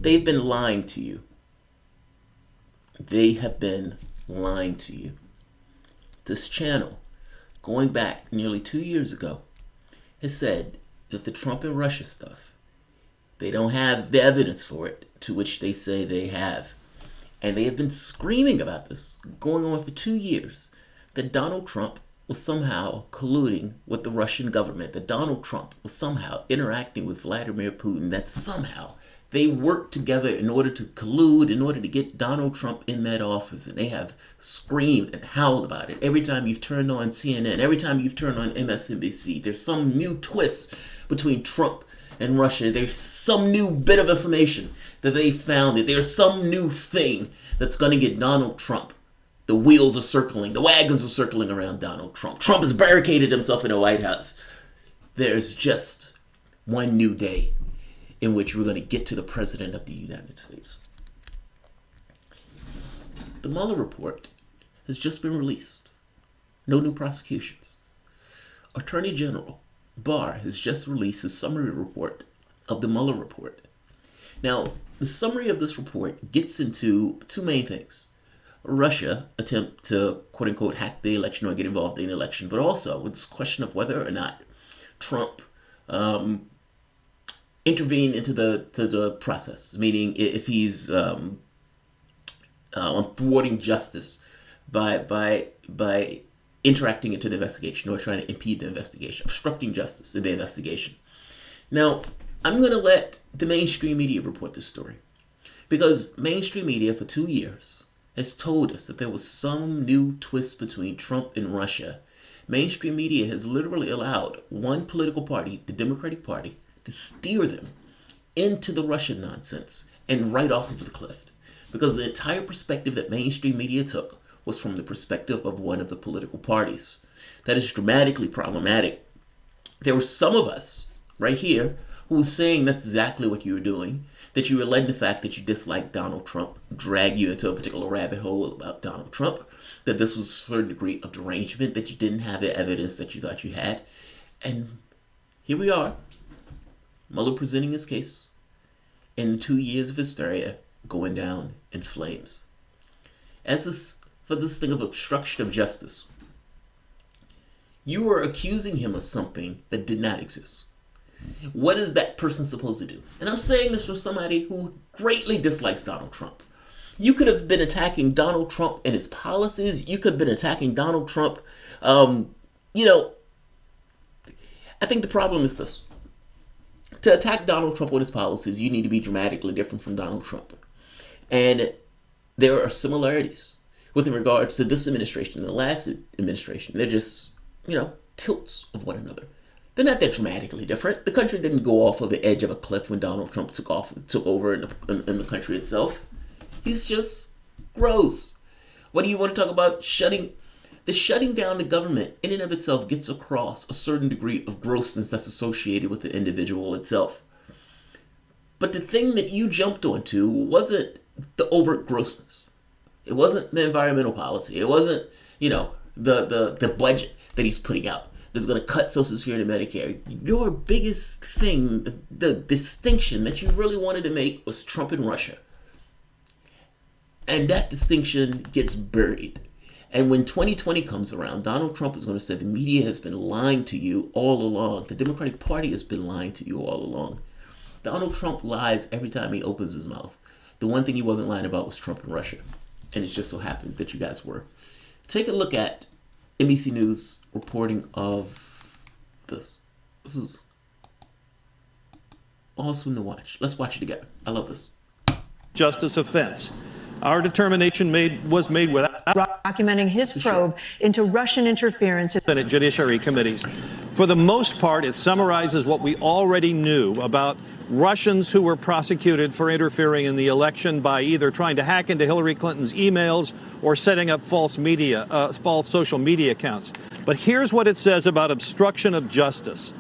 they've been lying to you. They have been lying to you. This channel, going back nearly 2 years ago, has said that the Trump and Russia stuff, they don't have the evidence for it, to which they say they have. And they have been screaming about this, going on for 2 years, that Donald Trump was somehow colluding with the Russian government, that Donald Trump was somehow interacting with Vladimir Putin, that somehow they worked together in order to collude, in order to get Donald Trump in that office. And they have screamed and howled about it. Every time you've turned on CNN, every time you've turned on MSNBC, there's some new twist between Trump and Russia. There's some new bit of information that they found, that there's some new thing that's going to get Donald Trump. The wheels are circling, the wagons are circling around Donald Trump. Trump has barricaded himself in the White House. There's just one new day in which we're going to get to the President of the United States. The Mueller report has just been released. No new prosecutions. Attorney General Barr has just released his summary report of the Mueller report. Now, the summary of this report gets into two main things. Russia attempt to, quote unquote, hack the election or get involved in the election, but also with this question of whether or not Trump intervened into the process, meaning if he's thwarting justice by interacting into the investigation or trying to impede the investigation, obstructing justice in the investigation. Now, I'm going to let the mainstream media report this story because mainstream media for 2 years has told us that there was some new twist between Trump and Russia. Mainstream media has literally allowed one political party, the Democratic Party, to steer them into the Russian nonsense and right off of the cliff. Because the entire perspective that mainstream media took was from the perspective of one of the political parties. That is dramatically problematic. There were some of us right here who was saying that's exactly what you were doing, that you were letting the fact that you disliked Donald Trump drag you into a particular rabbit hole about Donald Trump, that this was a certain degree of derangement, that you didn't have the evidence that you thought you had. And here we are, Mueller presenting his case, and 2 years of hysteria going down in flames. For this thing of obstruction of justice, you were accusing him of something that did not exist. What is that person supposed to do? And I'm saying this from somebody who greatly dislikes Donald Trump. You could have been attacking Donald Trump and his policies. You could have been attacking Donald Trump. I think the problem is this. To attack Donald Trump with his policies, you need to be dramatically different from Donald Trump. And there are similarities with regards to this administration and the last administration. They're just, tilts of one another. They're not that dramatically different. The country didn't go off of the edge of a cliff when Donald Trump took over in the country itself. He's just gross. What do you want to talk about? Shutting down the government in and of itself gets across a certain degree of grossness that's associated with the individual itself. But the thing that you jumped onto wasn't the overt grossness. It wasn't the environmental policy. It wasn't, the budget that he's putting out that's going to cut Social Security and Medicare. Your biggest thing, the distinction that you really wanted to make was Trump and Russia. And that distinction gets buried. And when 2020 comes around, Donald Trump is going to say the media has been lying to you all along. The Democratic Party has been lying to you all along. Donald Trump lies every time he opens his mouth. The one thing he wasn't lying about was Trump and Russia. And it just so happens that you guys were. Take a look at NBC News reporting of this. This is awesome to watch. Let's watch it together. I love this. Justice offense. Our determination was made without documenting his probe into Russian interference in Senate Judiciary Committees. For the most part, it summarizes what we already knew about Russians who were prosecuted for interfering in the election by either trying to hack into Hillary Clinton's emails or setting up false social media accounts. But here's what it says about obstruction of justice.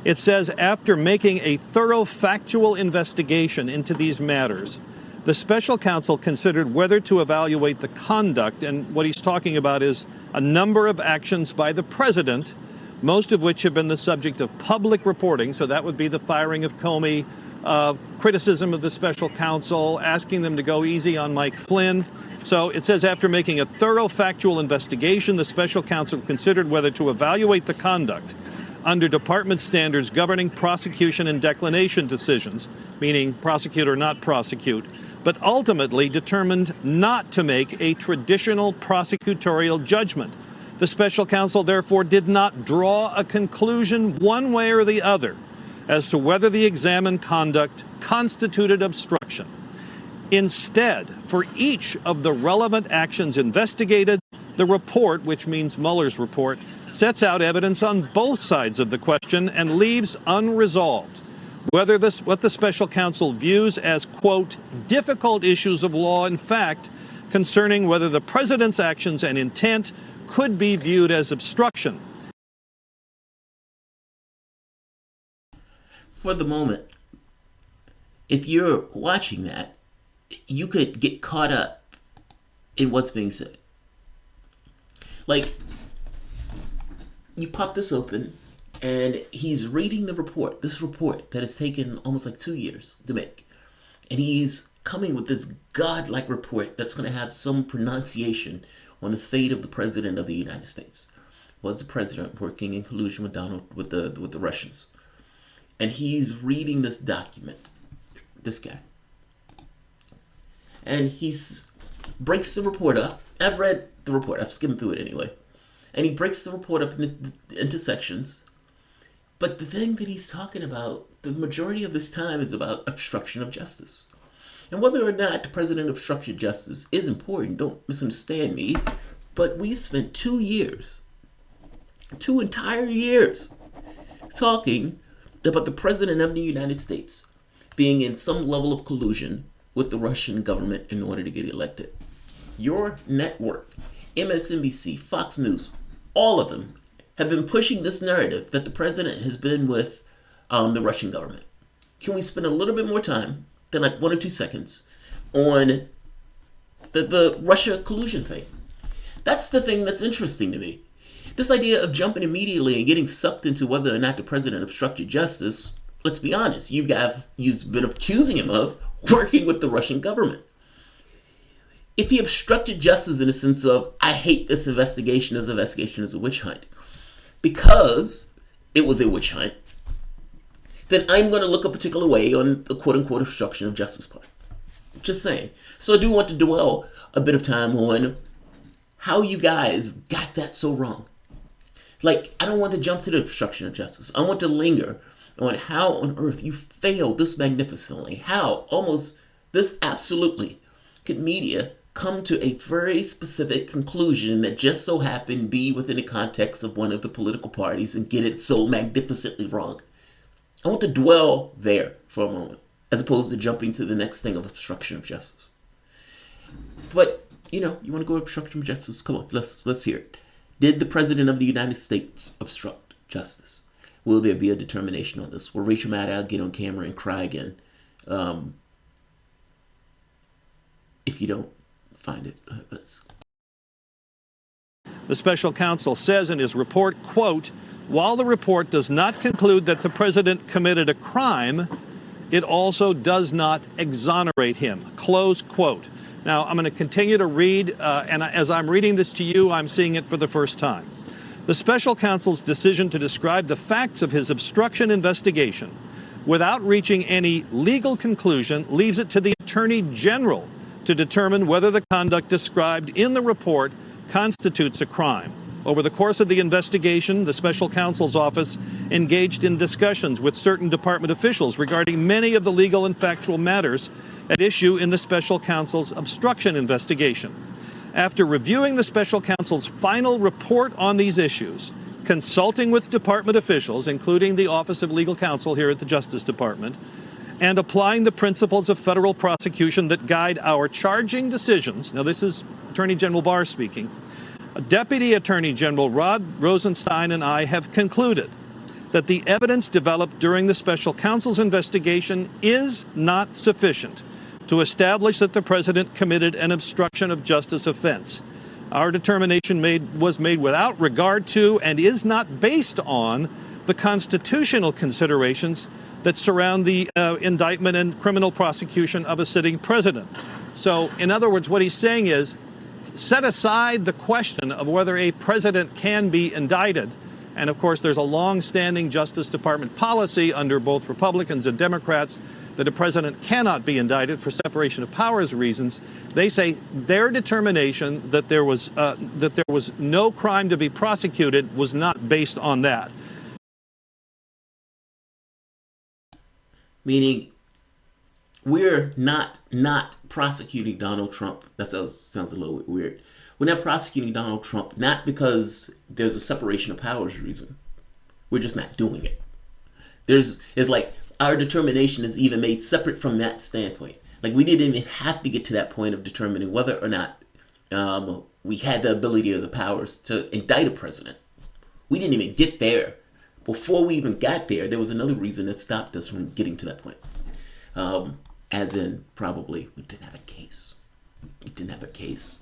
It says, after making a thorough factual investigation into these matters, the special counsel considered whether to evaluate the conduct, and what he's talking about is a number of actions by the president, most of which have been the subject of public reporting. So that would be the firing of Comey, criticism of the special counsel, asking them to go easy on Mike Flynn. So it says, after making a thorough factual investigation, the special counsel considered whether to evaluate the conduct under department standards governing prosecution and declination decisions, meaning prosecute or not prosecute, but ultimately determined not to make a traditional prosecutorial judgment. The special counsel therefore did not draw a conclusion one way or the other as to whether the examined conduct constituted obstruction. Instead, for each of the relevant actions investigated, the report, which means Mueller's report, sets out evidence on both sides of the question and leaves unresolved whether what the special counsel views as, quote, difficult issues of law and fact concerning whether the president's actions and intent could be viewed as obstruction. For the moment, if you're watching that, you could get caught up in what's being said. Like, you pop this open, and he's reading the report, this report that has taken almost like 2 years to make. And he's coming with this godlike report that's going to have some pronunciation on the fate of the president of the United States. Was the president working in collusion with the Russians? And he's reading this document, this guy. And he's breaks the report up. I've read the report. I've skimmed through it anyway. And he breaks the report up into sections. But the thing that he's talking about, the majority of this time, is about obstruction of justice. And whether or not the president obstructed justice is important, don't misunderstand me. But we spent 2 years, 2 entire years, talking about the president of the United States being in some level of collusion with the Russian government in order to get elected. Your network, MSNBC, Fox News, all of them have been pushing this narrative that the president has been with the Russian government. Can we spend a little bit more time than like 1 or 2 seconds on the Russia collusion thing? That's the thing that's interesting to me. This idea of jumping immediately and getting sucked into whether or not the president obstructed justice, let's be honest, you've been accusing him of working with the Russian government. If he obstructed justice in the sense of, I hate this investigation as a witch hunt, because it was a witch hunt, then I'm going to look a particular way on the quote-unquote obstruction of justice part. Just saying. So I do want to dwell a bit of time on how you guys got that so wrong. Like, I don't want to jump to the obstruction of justice. I want to linger on how on earth you failed this magnificently. How almost this absolutely could media come to a very specific conclusion that just so happened be within the context of one of the political parties and get it so magnificently wrong. I want to dwell there for a moment, as opposed to jumping to the next thing of obstruction of justice. But, you want to go obstruction of justice? Come on, let's hear it. Did the president of the United States obstruct justice? Will there be a determination on this? Will Rachel Maddow get on camera and cry again? If you don't find it, The special counsel says in his report, quote, while the report does not conclude that the president committed a crime, it also does not exonerate him, close quote. Now, I'm going to continue to read, and as I'm reading this to you, I'm seeing it for the first time. The special counsel's decision to describe the facts of his obstruction investigation without reaching any legal conclusion leaves it to the Attorney General to determine whether the conduct described in the report constitutes a crime. Over the course of the investigation, the special counsel's office engaged in discussions with certain department officials regarding many of the legal and factual matters at issue in the special counsel's obstruction investigation. After reviewing the special counsel's final report on these issues, consulting with department officials, including the Office of Legal Counsel here at the Justice Department, and applying the principles of federal prosecution that guide our charging decisions, now this is Attorney General Barr speaking, Deputy Attorney General Rod Rosenstein and I have concluded that the evidence developed during the special counsel's investigation is not sufficient to establish that the president committed an obstruction of justice offense. Our determination was made without regard to and is not based on the constitutional considerations that surround the indictment and criminal prosecution of a sitting president. So, in other words, what he's saying is, set aside the question of whether a president can be indicted. And of course, there's a long-standing Justice Department policy under both Republicans and Democrats that a president cannot be indicted for separation of powers reasons. They say their determination that there was no crime to be prosecuted was not based on that. Meaning, we're not prosecuting Donald Trump. That sounds a little bit weird. We're not prosecuting Donald Trump not because there's a separation of powers reason. We're just not doing it. It's like our determination is even made separate from that standpoint. Like, we didn't even have to get to that point of determining whether or not we had the ability or the powers to indict a president. We didn't even get there. Before we even got there, there was another reason that stopped us from getting to that point. As in, probably, we didn't have a case. We didn't have a case.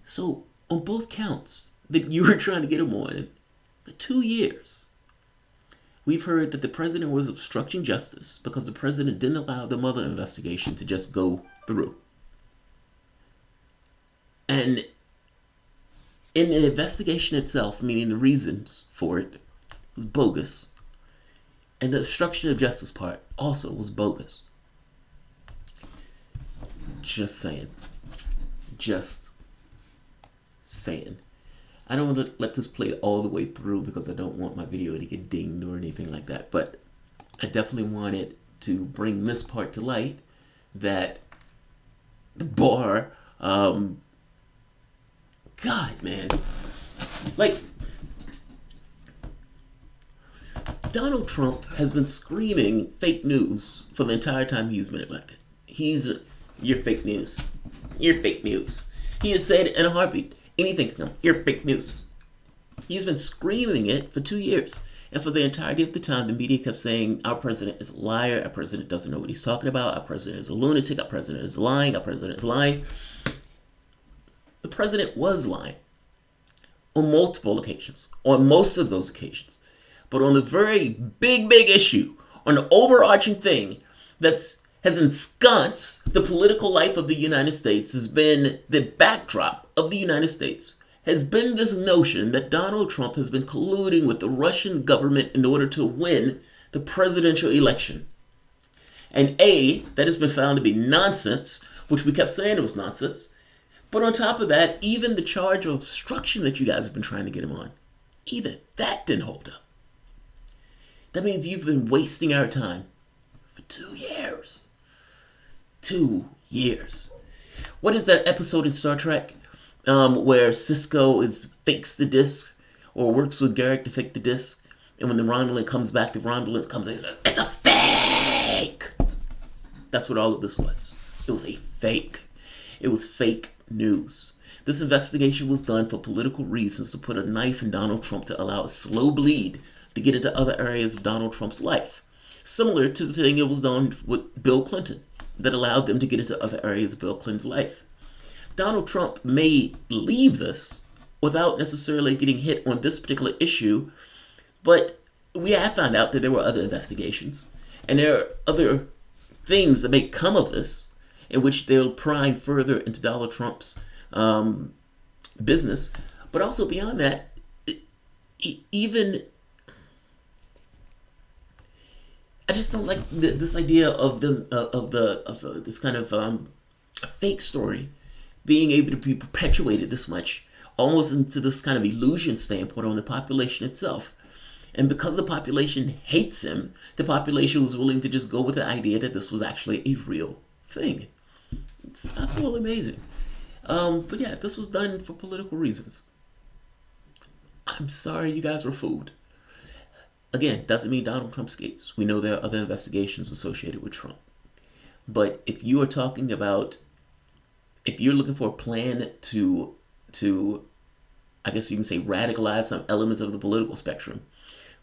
So, on both counts that you were trying to get him on, for 2 years, we've heard that the president was obstructing justice because the president didn't allow the Mueller investigation to just go through. And in the investigation itself, meaning the reasons for it, was bogus. And the obstruction of justice part also was bogus. Just saying. Just saying. I don't want to let this play all the way through because I don't want my video to get dinged or anything like that. But I definitely wanted to bring this part to light, that the Barr, God, man. Like, Donald Trump has been screaming fake news for the entire time he's been elected. You're fake news. You're fake news. He has said it in a heartbeat. Anything can come. You're fake news. He's been screaming it for 2 years. And for the entirety of the time, the media kept saying, our president is a liar. Our president doesn't know what he's talking about. Our president is a lunatic. Our president is lying. Our president is lying. The president was lying on multiple occasions, on most of those occasions. But on the very big issue, on the overarching thing has ensconced the political life of the United States, has been the backdrop of the United States, has been this notion that Donald Trump has been colluding with the Russian government in order to win the presidential election. And that has been found to be nonsense, which we kept saying it was nonsense. But on top of that, even the charge of obstruction that you guys have been trying to get him on, even that didn't hold up. That means you've been wasting our time for 2 years. 2 years. What is that episode in Star Trek where Cisco fakes the disc or works with Garrick to fake the disc, and when the Romulan comes back, the Romulan comes and says, it's a fake! That's what all of this was. It was a fake. It was fake news. This investigation was done for political reasons, to put a knife in Donald Trump to allow a slow bleed to get into other areas of Donald Trump's life. Similar to the thing that was done with Bill Clinton, that allowed them to get into other areas of Bill Clinton's life. Donald Trump may leave this without necessarily getting hit on this particular issue, but we have found out that there were other investigations, and there are other things that may come of this, in which they'll pry further into Donald Trump's business. But also beyond that, even I just don't like this idea of this kind of fake story being able to be perpetuated this much, almost into this kind of illusion standpoint on the population itself. And because the population hates him, the population was willing to just go with the idea that this was actually a real thing. It's absolutely amazing. But yeah, this was done for political reasons. I'm sorry you guys were fooled. Again, doesn't mean Donald Trump escapes. We know there are other investigations associated with Trump. But if you are talking about, if you're looking for a plan to I guess you can say, radicalize some elements of the political spectrum,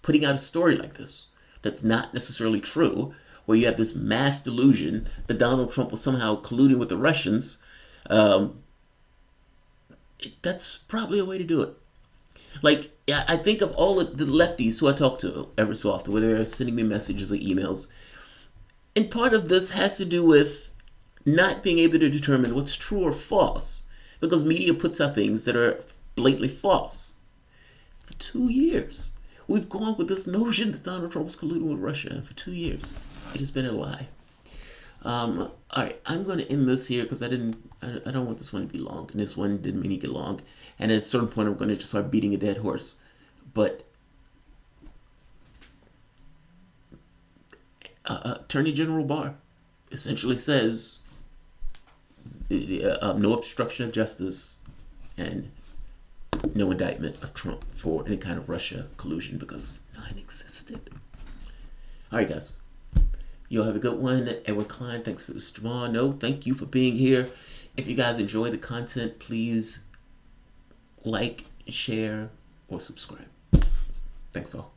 putting out a story like this that's not necessarily true, where you have this mass delusion that Donald Trump was somehow colluding with the Russians, that's probably a way to do it. Like, yeah, I think of all of the lefties who I talk to every so often, whether they're sending me messages or emails. And part of this has to do with not being able to determine what's true or false, because media puts out things that are blatantly false. For 2 years, we've gone with this notion that Donald Trump was colluding with Russia, and for 2 years, it has been a lie. All right, I'm going to end this here because I don't want this one to be long, and this one didn't make it long. And at a certain point, I'm going to just start beating a dead horse. But Attorney General Barr essentially says no obstruction of justice and no indictment of Trump for any kind of Russia collusion because none existed. All right, guys. You'll have a good one. Edward Klein, thanks for this, Jamal. No, thank you for being here. If you guys enjoy the content, please like, share, or subscribe. Thanks all.